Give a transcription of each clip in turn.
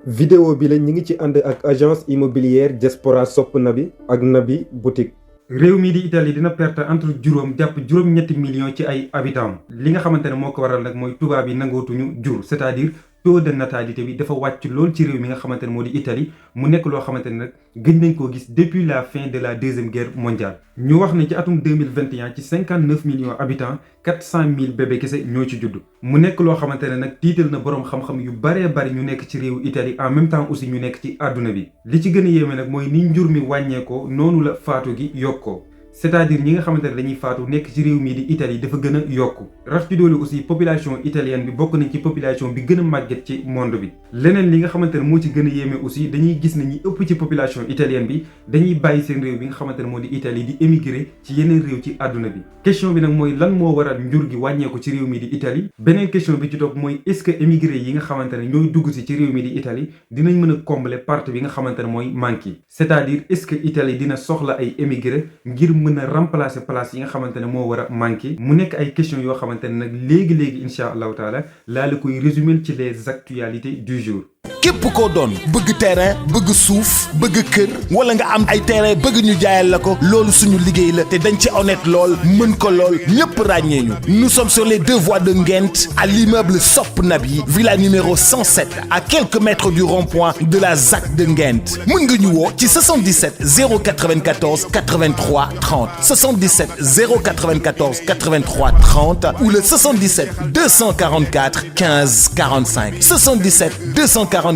vidéo bi la ñi ngi ci ànd ak agence immobilière Diaspora Sopp Nabi ak Nabi boutique. réew mii di Italie dina perte entre juróom jàpp juróom-ñetti millions ci ay habitants. li nga xamante ne moo ko waral nag mooy tubaab yi nangootuñu jur c'est-à-dire taux de natalité bi dafa wàcc lool ci réew mi nga xamante ne moo di Italie mu nekk loo xamante ne nag gëj nañ koo gis depuis la fin de la deuxième guerre mondiale. ñu wax ne ci atum 2021 ci 59 millions habitants 400 000 bébé kese ñoo ci judd. mu nekk loo xamante ne nag tiital na boroom xam-xam yu baree bari ñu nekk ci réewu Italie en même temps aussi ñu nekk ci àdduna bi. li ci gën a yéeme nag mooy ni njur mi wàññeekoo noonu la faatu gi yokkoo. c'est-à-dire ñi nga xamante ne dañuy faatu nekk ci réew mii di Italie dafa gën a yokku rax ci doolu aussi population italienne bi bokk nañ ci population bi gën a màgget ci monde bi. leneen li nga xamante ne moo ci gën a yéeme aussi dañuy gis ne ñi ëpp ci population italienne bi dañuy bàyyi seen réew bi nga xamante ne moo di Italie di émigrer ci yeneen réew ci àdduna bi. question bi nag mooy lan moo waral njur gi wàññeeku ci réew mi di Italie. beneen question bi ci topp mooy est-ce que émigré yi nga xamante ne ñooy dugg si ci réew mi di Italie dinañ mën a combler partie bi nga xamante ne mooy manque c'est-à-dire est-ce que Italie dina soxla ay émigré ngir mën a remplacer place yi nga xamante ne moo war a manqué mu nekk ay questions yoo xamante ne nag léegi-léegi incha allahu taala laa la koy résumer ci les actualités du jour. képp koo doon bëgg terrain bëgg suuf bëgg kër wala nga am ay terrain bëgg ñu jaayal la ko loolu suñu liggéey la te dañ ci honnête lool mën ko lool ñëpp ràññee ñu. Nous sommes sur les deux voies de Ngent à l'immeuble Sopp Nabi villa numéro 107 à quelques mètres du rond-point de la ZAC de Ngent mën nga ñu woo ci 77 094 83 30 77 094 83 30 ou le 77 244 15 45 77 244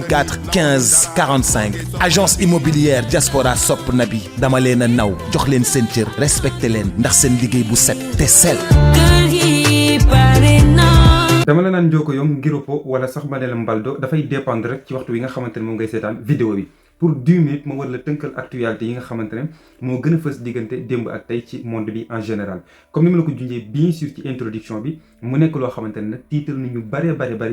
15 45 agence immobilière Diaspora Sopp Nabi dama leen a naw jox leen seen cër respecté leen ndax seen liggéey bu set te sell. dama la naan njoko yom ngiropo wala sax ma ne la mbaldo dafay dépendre rek ci waxtu wi nga xamante ne moom ngay seetaan vidéo bi pour 10 minutes ma war la tënkal actualité yi nga xamante ne moo gën a fës diggante démb ak tey ci monde bi en général. comme ni ma la ko junjee bien sûr ci introduction bi mu nekk loo xamante ne nag tiital na ñu bari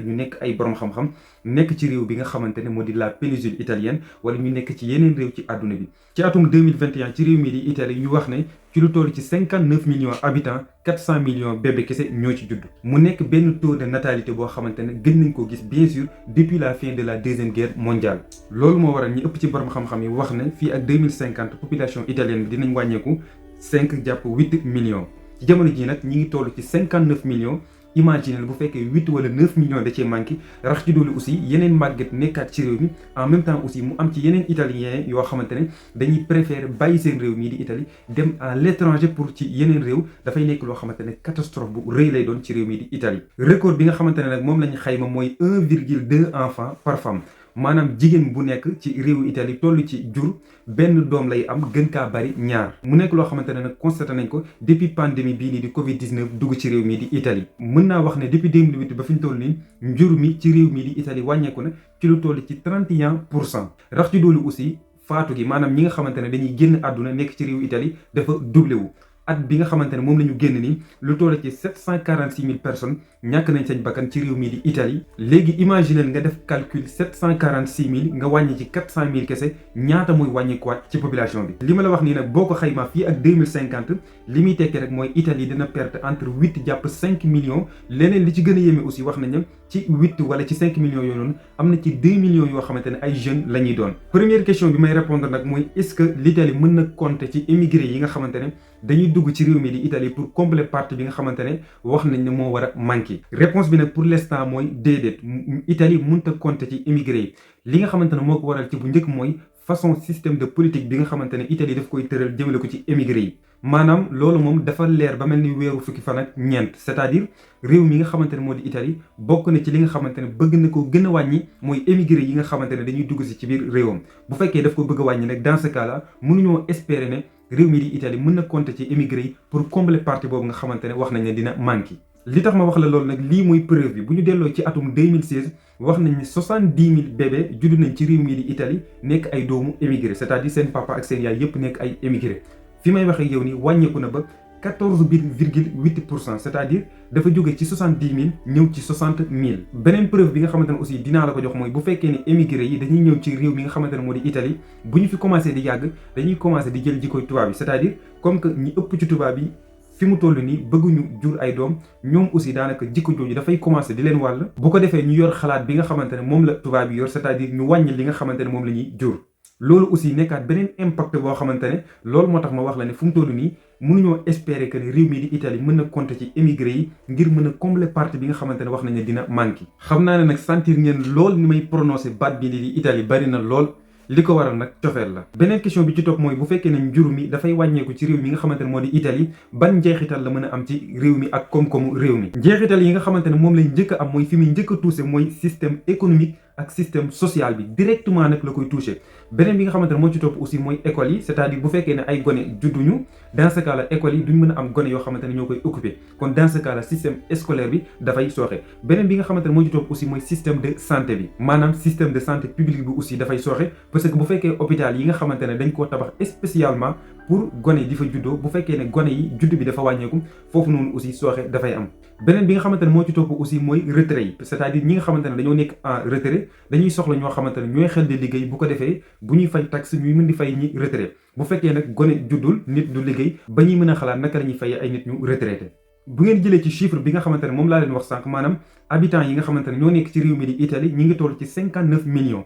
ñu nekk ay borom xam-xam nekk ci réew bi nga xamante ne moo di la péninsule italienne wala ñu nekk ci yeneen réew ci àdduna bi. ci atum 2021 ci réew mi di Italie ñu wax ne ci lu toll ci 59 millions habitants 400 millions bébé kese ñoo ci judd. mu nekk benn taux de natalité boo xamante ne gën nañ ko gis bien sûr depuis la fin de la deuxième guerre mondiale. loolu moo waral ñi ëpp ci borom xam-xam yi wax ne fii ak 2050 population italienne bi dinañ wàññeeku 5 jàpp 8 millions. ci jamono jii nag ñi ngi toll ci 59 millions. imagine bu fekkee 8 wala 9 millions da cee manqué rax ci doolu aussi yeneen màgget nekkaat ci réew mi en même temps aussi mu am ci yeneen italiens yoo xamante ne dañuy préférer bàyyi seen réew mii di Italie dem à l'étranger pour ci yeneen réew dafay nekk loo xamante ne catastrophe bu rëy lay doon ci réew mii di Italie. record bi nga xamante ne nag moom lañu xayma mooy 1,2 enfants par femme maanaam jigéen bu nekk ci réewu Italie toll ci jur benn doom lay am gën kaa bari ñaar mu nekk loo xamante ne nag constaté nañ ko depuis pandémie bii nii di Covid 19 dugg ci réew mii di Italie. mën naa wax ne depuis 2008 ba fi ñu toll nii njur mi ci réew mii di Italie wàññeeku na ci lu toll ci 31%. rax ci doolu aussi faatu gi maanaam ñi nga xamante ne dañuy génn àdduna nekk ci réewu Italie dafa doublé wu. at bi nga xamante ne moom la ñu génn nii lu toll ci 746 000 personnes ñàkk nañ seen bakkan ci réew mii di Italie. léegi imaginer nga def calcul 746 000 nga wàññi ci 400 000 kese ñaata muy wàññikuwaat ci population bi. li ma la wax nii nag boo ko xaymaa fii ak 2050 li muy tekki rek mooy Italie dina perte entre 8 jàpp 5 millions. leneen li ci gën a yéeme aussi wax nañ ne ci 8 wala ci 5 millions yooyu noonu am na ci 2 millions yoo xamante ne ay jeunes la ñuy doon. première question bi may répondre nag mooy est-ce que l'Italie mën na compter ci émigré yi nga xamante ne dañuy dugg ci réew mi di Italie pour combler partie bi nga xamante ne wax nañ ne moo war a manqué. réponse bi nag pour l'instant mooy déedéet Italie mënut a compter ci immigré yi li nga xamante ne moo ko waral ci bu njëkk mooy façon système de politique bi nga xamante ne Italie daf koy tëral jëmale ko ci immigré yi. maanaam loolu moom dafa leer ba mel ni weeru fukki fan ak ñeent c'est-à-dire réew mi nga xamante ne moo di Italie bokk na ci li nga xamante ne bëgg na ko gën a wàññi mooy émigré yi nga xamante ne dañuy dugg si ci biir réewam. bu fekkee daf ko bëgg a wàññi nag dans ce cas là mënuñoo espérer ne réew mi di Italie mën na compter ci émigré yi pour combler partie boobu nga xamante ne wax nañ ne dina manqué. li tax ma wax la loolu nag lii mooy preuve bi bu ñu delloo ci atum 2016 wax nañ ne 70 000 bébés judd nañ ci réew mi di Italie nekk ay doomu émigré c'est-à-dire seen papa ak seen yaay yépp nekk ay émigré. fi may waxee yow nii wàññeeku na ba 14,8% c'est-à-dire dafa jóge ci 70 000 ñëw ci 60 000. beneen preuve bi nga xamante ne aussi dinaa la ko jox mooy bu fekkee ne émigré yi dañuy ñëw ci réew mi nga xamante ne moo di Italie bu ñu fi commencé di yàgg dañuy commencé di jël jikkoy tubaab yi c'est-à-dire comme que ñi ëpp ci tubaab yi fi mu toll nii bëgguñu jur ay doom ñoom aussi daanaka jikko jooju dafay commencer di leen wàll bu ko defee ñu yor xalaat bi nga xamante ne moom la tubaab yi yor c'est-à-dire ñu wàññi li nga xamante ne moom la ñuy jur. loolu aussi nekkaat beneen impact boo xamante ne loolu moo tax ma wax la ne fu mu toll nii mënuñoo espérer que ne réew mi di Italie mën na compter ci émigré yi ngir mën a combler partie bi nga xamante ne wax nañ ne dina manqué. xam naa ne nag sentir ngeen lool ni may prononcer baat bi di Italie bari na lool li ko waral nag cofeel la. beneen question bi ci topp mooy bu fekkee ne njur mi dafay wàññeeku ci réew mi nga xamante ne moo di Italie ban njeexital la mën a am ci réew mi ak koom-koomu réew mi. njeexital yi nga xamante ne moom lay njëkk a am mooy fi muy njëkk a touché mooy système économique ak système social bi directement nag la koy touché. beneen bi nga xamante ne moo ci topp aussi mooy école yi c'est-à-dire bu fekkee ne ay gone judduñu dans ce cas là école yi duñ mën a am gone yoo xamante ne ñoo koy occupé kon dans ce cas là système scolaire bi dafay sooxe. beneen bi nga xamante ne moo ci topp aussi mooy système de santé bi maanaam système de santé publique bi aussi dafay sooxe parce que bu fekkee hôpital yi nga xamante ne dañ koo tabax spécialement pour gone yi di fa juddoo bu fekkee ne gone yi judd bi dafa wàññeeku foofu noonu aussi sooxe dafay am. beneen bi nga xamante ne moo ci topp aussi mooy retrait yi c'est-à-dire ñi nga xamante ne dañoo nekk en retrait dañuy soxla ñoo xamante ne ñooy xel di liggéey bu ko defee bu ñuy fay taxe ñuy mën di fay ñi retrait bu fekkee nag gone juddul nit du liggéey ba ñuy mën a xalaat naka la ñuy fay ay nit ñu retraité. bu ngeen jëlee ci chiffre bi nga xamante ne moom laa leen wax sànq maanaam habitants yi nga xamante ne ñoo nekk ci réew mi di Italie ñi ngi toll ci 59 millions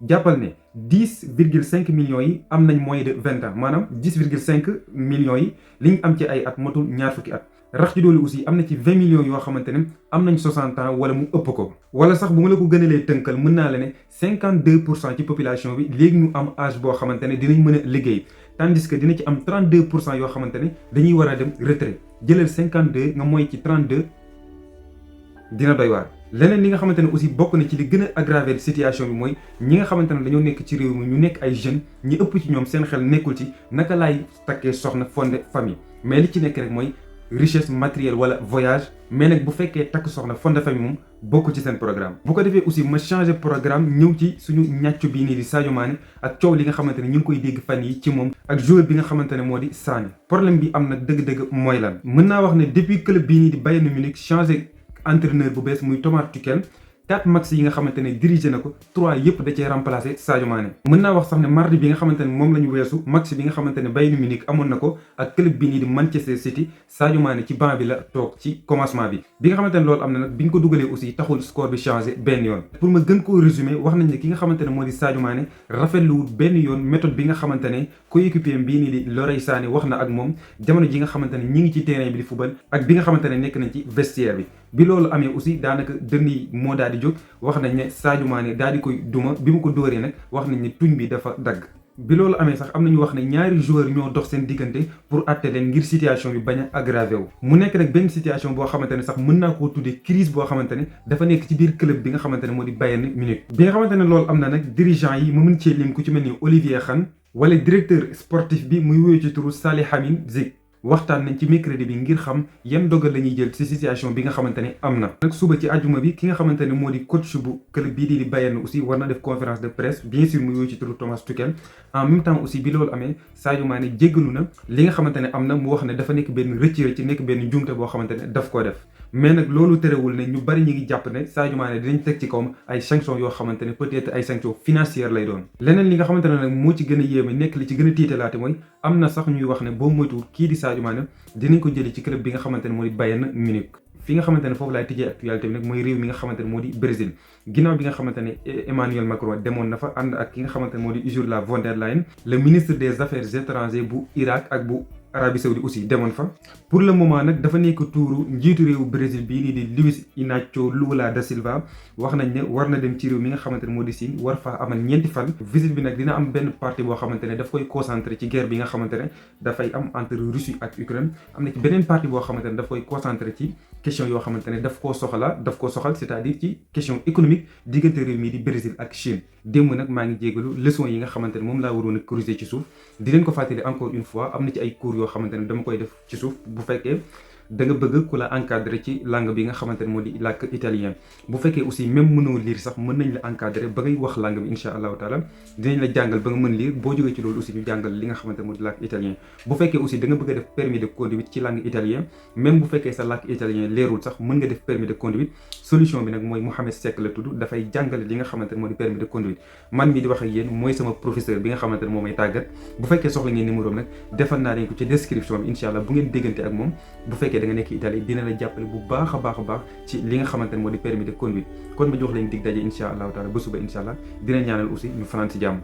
jàppal ne 10,5 millions yi am nañ moins de 20 ans maanaam 10,5 millions yi li ñu am ci ay at motul ñaar fukki at. rax ci doolu aussi am na ci 20 millions yoo xamante ne am nañ 60 ans wala mu ëpp ko wala sax bu ma la ko gënalee tënkal mën naa la ne 52% ci population bi léegi ñu am âge boo xamante ne dinañ mën a liggéey tandis que dina ci am 32% yoo xamante ne dañuy war a dem retrait jëlal 52 nga mooy ci 32 dina doy waar. leneen li nga xamante ne aussi bokk na ci li gën a aggraver situation bi mooy ñi nga xamante ne dañoo nekk ci réew mi ñu nekk ay jeunes ñi ëpp ci ñoom seen xel nekkul ci naka laay takkee soxna fondé famille mais li ci nekk rek mooy richesse matérielle wala voyage mais nag bu fekkee takk soxna fondé famille moom bokk ci seen programme. bu ko defee aussi ma changé programme ñëw ci suñu ñàccu bii nii di Sadio Mané ak coow li nga xamante ne ñu ngi koy dégg fan yi ci moom ak joueur bi nga xamante ne moo di Sané. problème bi am nag dëgg-dëgg mooy lan mën naa wax ne depuis club bii nii di Bayern Munich changé entraîneur bu bees muy Thomas Tuchel 4 matchs yi nga xamante ne dirigé na ko 3 yëpp da cee remplacé Sadio Mané. mën naa wax sax ne mardi bi nga xamante ne moom la ñu weesu match bi nga xamante ne Bayern Munich amoon na ko ak club bi nii di Manchester City Sadio Mané ci banc bi la toog ci commencement bi. bi nga xamante ne loolu am na nag bi ñu ko dugalee aussi taxul score bi changé benn yoon. pour ma gën koo résumé wax nañ ne ki nga xamante ne moo di Sadio Mané rafetluwul benn yoon méthode bi nga xamante ne coéquipier bii nii di Leroy Sané wax na ak moom jamono ji nga xamante ne ñi ngi ci terrain bi di football ak bi nga xamante ne nekk nañ ci vestiaire bi. bi loolu amee aussi daanaka dënn yi moo daal di jóg wax nañ ne Sadio Mané daal di koy duma bi mu ko dóoree nag wax nañ ne tuñ bi dafa dagg. bi loolu amee sax am nañu wax ne ñaari joueurs ñoo dox seen diggante pour àtte leen ngir situation bi bañ a aggravé wu. mu nekk nag benn situation boo xamante ne sax mën naa koo tuddee crise boo xamante ne dafa nekk ci biir club bi nga xamante ne moo di Bayern Munich. bi nga xamante ne loolu am na nag dirigeant yi mu mën cee lim ku ci mel ni Olivier Kahn wala directeur sportif bi muy wéyu ci turu Salihamidzic waxtaan nañ ci mercredi bi ngir xam yan dogal la ñuy jël ci situation bi nga xamante ne am na. nag suba ci àjjuma bi ki nga xamante ne moo di coach bu club bii di Bayern aussi war na def conférence de presse bien sûr mu yooyu ci turu Thomas Tuchel en même temps aussi bi loolu amee Sadio Mané jéggalu na li nga xamante ne am na mu wax ne dafa nekk benn rëcc ci nekk benn njuumte boo xamante ne daf koo def. mais nag loolu terewul ne ñu bari ñi ngi jàpp ne Sadio Mané dinañ teg ci kawam ay sanctions yoo xamante ne peut-être ay sanctions financières lay doon. leneen li nga xamante ne nag moo ci gën a yéeme nekk li ci gën a tiitalaate mooy am na sax ñuy wax ne boo moytuwul kii di Sadio Mané dinañ ko jëlee ci club bi nga xamante ne moo di Bayern Munich. fi nga xamante ne foofu laay tijjee actualité bi nag mooy réew mi nga xamante ne moo di Brésil ginnaaw bi nga xamante ne Emmanuel Macron demoon na fa ànd ak ki nga xamante ne moo di Ursula von der Leyen le ministre des affaires étrangères bu Irak ak bu Arabie Saoudite aussi demoon fa. pour le moment nag dafa nekk tuuru njiitu réewu Brésil bii nii di Luiz Inácio Lula da Silva wax nañ ne war na dem ci réew mi nga xamante ne moo di Chine war faa amal ñeenti fan. visite bi nag dina am benn partie boo xamante ne daf koy concentré ci guerre bi nga xamante ne dafay am entre Russie ak Ukraine am na ci beneen partie boo xamante ne daf koy concentré ci question yoo xamante ne daf koo soxal c'est-à-dire ci question économique diggante réew mi di Brésil ak Chine. démb nag maa ngi jégalu leçon yi nga xamante ne moom laa waroon a corriger ci suuf di leen ko fàttali encore une fois am na ci ay cours yoo xamante ne dama koy def ci suuf bu fekkee da nga bëgg ku la encadrer ci langue bi nga xamante ne moo di làkk italien. bu fekkee aussi même mënoo lire sax mën nañ la encadrer ba ngay wax langue bi incha allahu taala dinañ la jàngal ba nga mën lire boo jógee ci loolu aussi ñu jàngal li nga xamante ne moo di làkk italien. bu fekkee aussi da nga bëgg a def permis de conduite ci langue italien même bu fekkee sa làkk italien leerul sax mën nga def permis de conduite. solution bi nag mooy Mouhamed Seck la tudd dafay jàngale li nga xamante ne moo di permis de conduite man mi di wax ak yéen mooy sama professeur bi nga xamante ne moo may tàggat. bu fekkee soxla ngeen numéro nag defal naa leen ko ci description bi incha allah bu ngeen déggante ak moom bu fekkee da nga nekk Italie dina la jàppale bu baax a baax ci li nga xamante ne moo di permis de conduite kon ma jox leen dig daje incha allahu taala ba suba incha allah dina ñaanal aussi ñu fanaan si jàmm.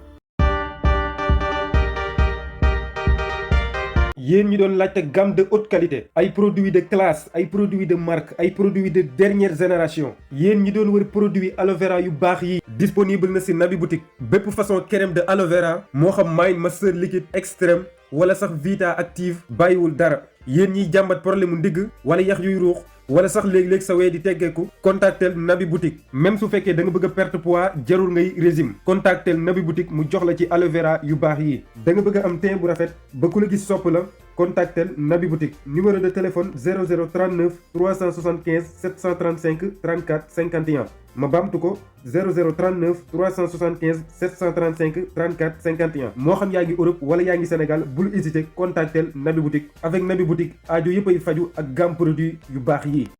yéen ñi doon laajte gamme de haute qualité ay produits de classe ay produits de marque ay produits de dernière génération yéen ñi doon wër produit aloe vera yu baax yi disponible na ci Nabi Boutique bépp façon crème de aloe vera moo xam Mind Master liquide extrême wala sax Vita active bàyyiwul dara yéen ñiy jàmbat problème mu ndigg wala yax yuy ruux wala sax léeg-léeg sa wee di teggeeku contactel Nabi Boutique même su fekkee da nga bëgg a perte poids jarul ngay régime contactel Nabi Boutique mu jox la ci aloe vera yu baax yi da nga bëgg a am teint bu rafet ba ku la gis sopp la contactel Nabi Boutique numéro de téléphone 0039 375 735 34 51 ma baamtu ko 0039 375 735 34 51 moo xam yaa ngi Europe wala yaa ngi Sénégal bul hésiter contactel Nabi Boutique avec Nabi Boutique aajo yëpp ay faju ak gamme produit yu baax yi